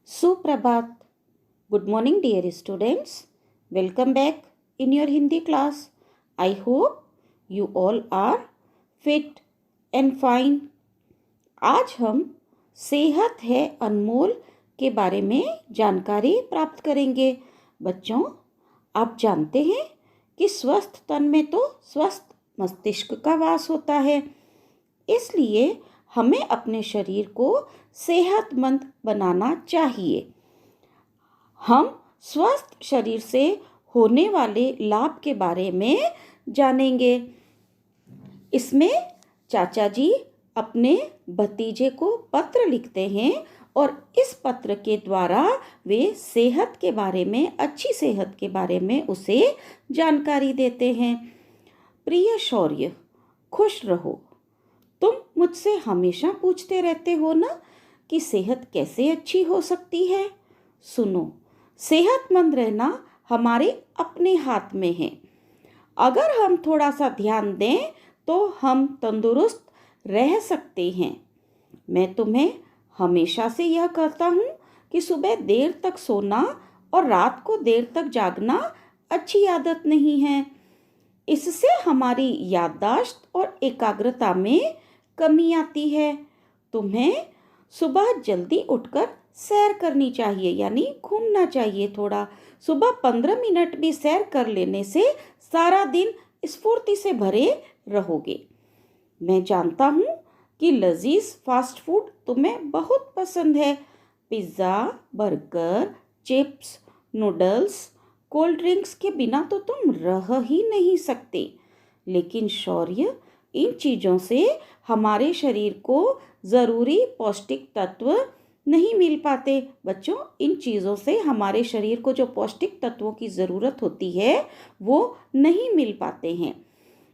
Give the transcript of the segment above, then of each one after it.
Suprabhat. Good morning, dear students. Welcome back in your Hindi class. I hope you all are fit and fine. आज हम सेहत है अनमोल के बारे में जानकारी प्राप्त करेंगे। बच्चों, आप जानते हैं कि स्वस्थ तन में तो स्वस्थ मस्तिष्क का वास होता है। इसलिए हमें अपने शरीर को सेहतमंद बनाना चाहिए। हम स्वस्थ शरीर से होने वाले लाभ के बारे में जानेंगे। इसमें चाचा जी अपने भतीजे को पत्र लिखते हैं और इस पत्र के द्वारा वे सेहत के बारे में, अच्छी सेहत के बारे में उसे जानकारी देते हैं। प्रिय शौर्य, खुश रहो। तुम मुझसे हमेशा पूछते रहते हो ना कि सेहत कैसे अच्छी हो सकती है। सुनो, सेहतमंद रहना हमारे अपने हाथ में है। अगर हम थोड़ा सा ध्यान दें तो हम तंदुरुस्त रह सकते हैं। मैं तुम्हें हमेशा से यह कहता हूँ कि सुबह देर तक सोना और रात को देर तक जागना अच्छी आदत नहीं है। इससे हमारी याददाश्त और एकाग्रता में कमी आती है। तुम्हें सुबह जल्दी उठकर सैर करनी चाहिए, यानी घूमना चाहिए थोड़ा। सुबह 15 मिनट भी सैर कर लेने से सारा दिन स्फूर्ति से भरे रहोगे। मैं जानता हूँ कि लजीज फास्ट फूड तुम्हें बहुत पसंद है। Pizza, burger, chips, noodles, cold drinks के बिना तो तुम रह ही नहीं सकते। लेकिन शौर्य, इन चीज़ों से हमारे शरीर को ज़रूरी पौष्टिक तत्व नहीं मिल पाते। बच्चों, इन चीज़ों से हमारे शरीर को जो पौष्टिक तत्वों की ज़रूरत होती है वो नहीं मिल पाते हैं।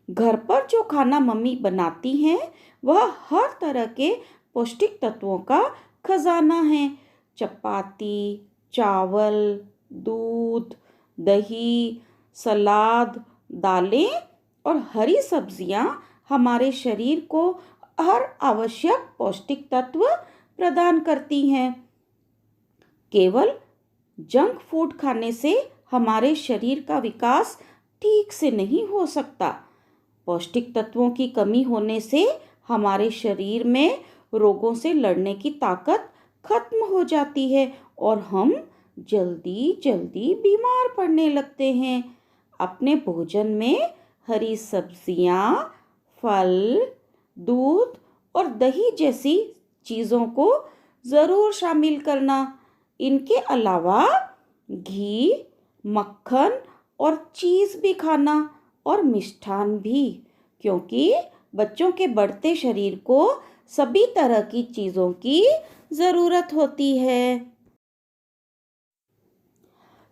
घर पर जो खाना मम्मी बनाती हैं वह हर तरह के पौष्टिक तत्वों का खजाना है। चपाती, चावल, दूध, दही, सलाद, दालें और हरी सब्जियां हमारे शरीर को हर आवश्यक पौष्टिक तत्व प्रदान करती हैं। केवल जंक फूड खाने से हमारे शरीर का विकास ठीक से नहीं हो सकता। पौष्टिक तत्वों की कमी होने से हमारे शरीर में रोगों से लड़ने की ताकत खत्म हो जाती है और हम जल्दी जल्दी बीमार पड़ने लगते हैं। अपने भोजन में हरी सब्जियां, फल, दूध और दही जैसी चीज़ों को ज़रूर शामिल करना। इनके अलावा घी, मक्खन और चीज़ भी खाना और मिष्ठान भी, क्योंकि बच्चों के बढ़ते शरीर को सभी तरह की चीज़ों की ज़रूरत होती है।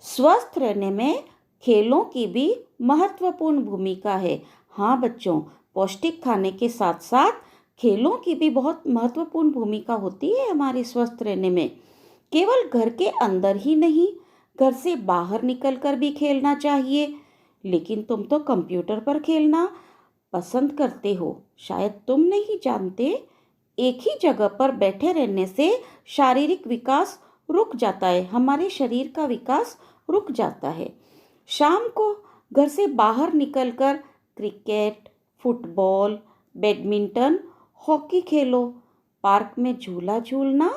स्वस्थ रहने में खेलों की भी महत्वपूर्ण भूमिका है। हाँ बच्चों, पौष्टिक खाने के साथ साथ खेलों की भी बहुत महत्वपूर्ण भूमिका होती है हमारे स्वस्थ रहने में। केवल घर के अंदर ही नहीं, घर से बाहर निकलकर भी खेलना चाहिए। लेकिन तुम तो कंप्यूटर पर खेलना पसंद करते हो, शायद तुम नहीं जानते। एक ही जगह पर बैठे रहने से शारीरिक विकास रुक जाता है, हमारे शरीर का विकास रुक जाता है। शाम को घर से बाहर निकलकर क्रिकेट, फुटबॉल, बैडमिंटन, हॉकी खेलो। पार्क में झूला झूलना,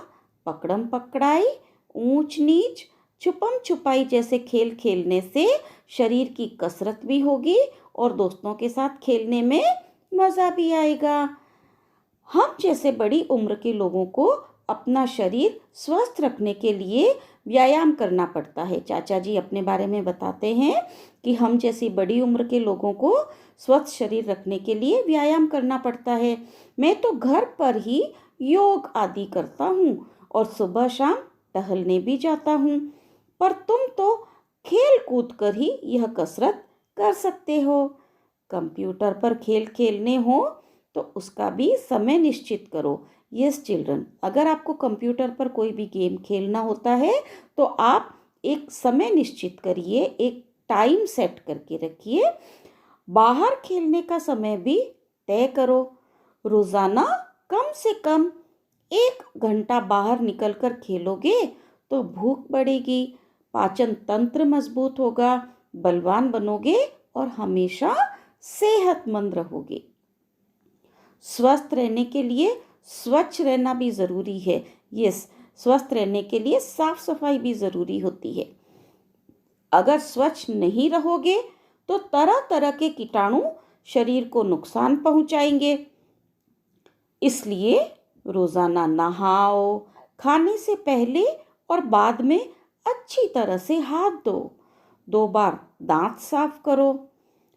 पकड़म पकड़ाई, ऊंच नीच, छुपम छुपाई जैसे खेल खेलने से शरीर की कसरत भी होगी और दोस्तों के साथ खेलने में मज़ा भी आएगा। हम जैसे बड़ी उम्र के लोगों को अपना शरीर स्वस्थ रखने के लिए व्यायाम करना पड़ता है। चाचा जी अपने बारे में बताते हैं कि हम जैसी बड़ी उम्र के लोगों को स्वस्थ शरीर रखने के लिए व्यायाम करना पड़ता है। मैं तो घर पर ही योग आदि करता हूँ और सुबह शाम टहलने भी जाता हूँ। पर तुम तो खेल कूद कर ही यह कसरत कर सकते हो। कंप्यूटर पर खेल खेलने हो तो उसका भी समय निश्चित करो। यस चिल्ड्रन, अगर आपको कंप्यूटर पर कोई भी गेम खेलना होता है तो आप एक समय निश्चित करिए, एक टाइम सेट करके रखिए। बाहर खेलने का समय भी तय करो। रोज़ाना कम से कम 1 घंटा बाहर निकलकर खेलोगे तो भूख बढ़ेगी, पाचन तंत्र मजबूत होगा, बलवान बनोगे और हमेशा सेहतमंद रहोगे। स्वस्थ रहने के लिए स्वच्छ रहना भी ज़रूरी है। यस, स्वस्थ रहने के लिए साफ सफाई भी ज़रूरी होती है। अगर स्वच्छ नहीं रहोगे तो तरह तरह के कीटाणु शरीर को नुकसान पहुंचाएंगे। इसलिए रोज़ाना नहाओ, खाने से पहले और बाद में अच्छी तरह से हाथ धो, 2 बार दांत साफ करो,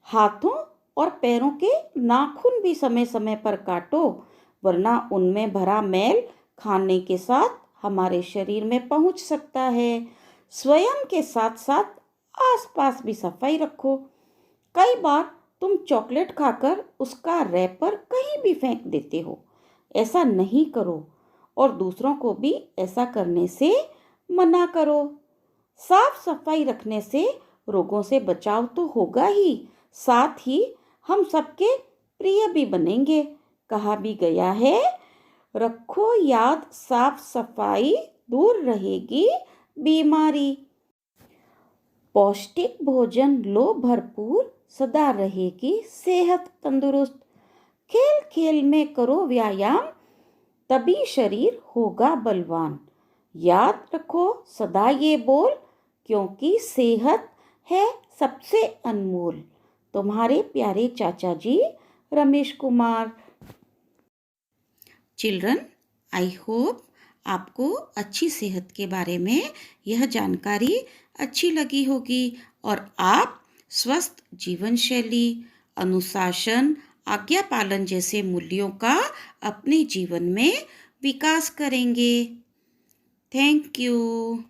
हाथों और पैरों के नाखून भी समय समय पर काटो, वरना उनमें भरा मैल खाने के साथ हमारे शरीर में पहुंच सकता है। स्वयं के साथ साथ आसपास भी सफाई रखो। कई बार तुम चॉकलेट खाकर उसका रैपर कहीं भी फेंक देते हो। ऐसा नहीं करो और दूसरों को भी ऐसा करने से मना करो। साफ सफाई रखने से रोगों से बचाव तो होगा ही, साथ ही हम सबके प्रिय भी बनेंगे। कहा भी गया है, रखो याद साफ सफाई, दूर रहेगी बीमारी। पौष्टिक भोजन लो भरपूर, सदा रहेगी सेहत तंदुरुस्त। खेल खेल में करो व्यायाम, तभी शरीर होगा बलवान। याद रखो सदा ये बोल, क्योंकि सेहत है सबसे अनमोल। तुम्हारे प्यारे चाचा जी Ramesh Kumar. Children, I hope आपको अच्छी सेहत के बारे में यह जानकारी अच्छी लगी होगी और आप स्वस्थ जीवन शैली, अनुशासन, आज्ञा पालन जैसे मूल्यों का अपने जीवन में विकास करेंगे। Thank you.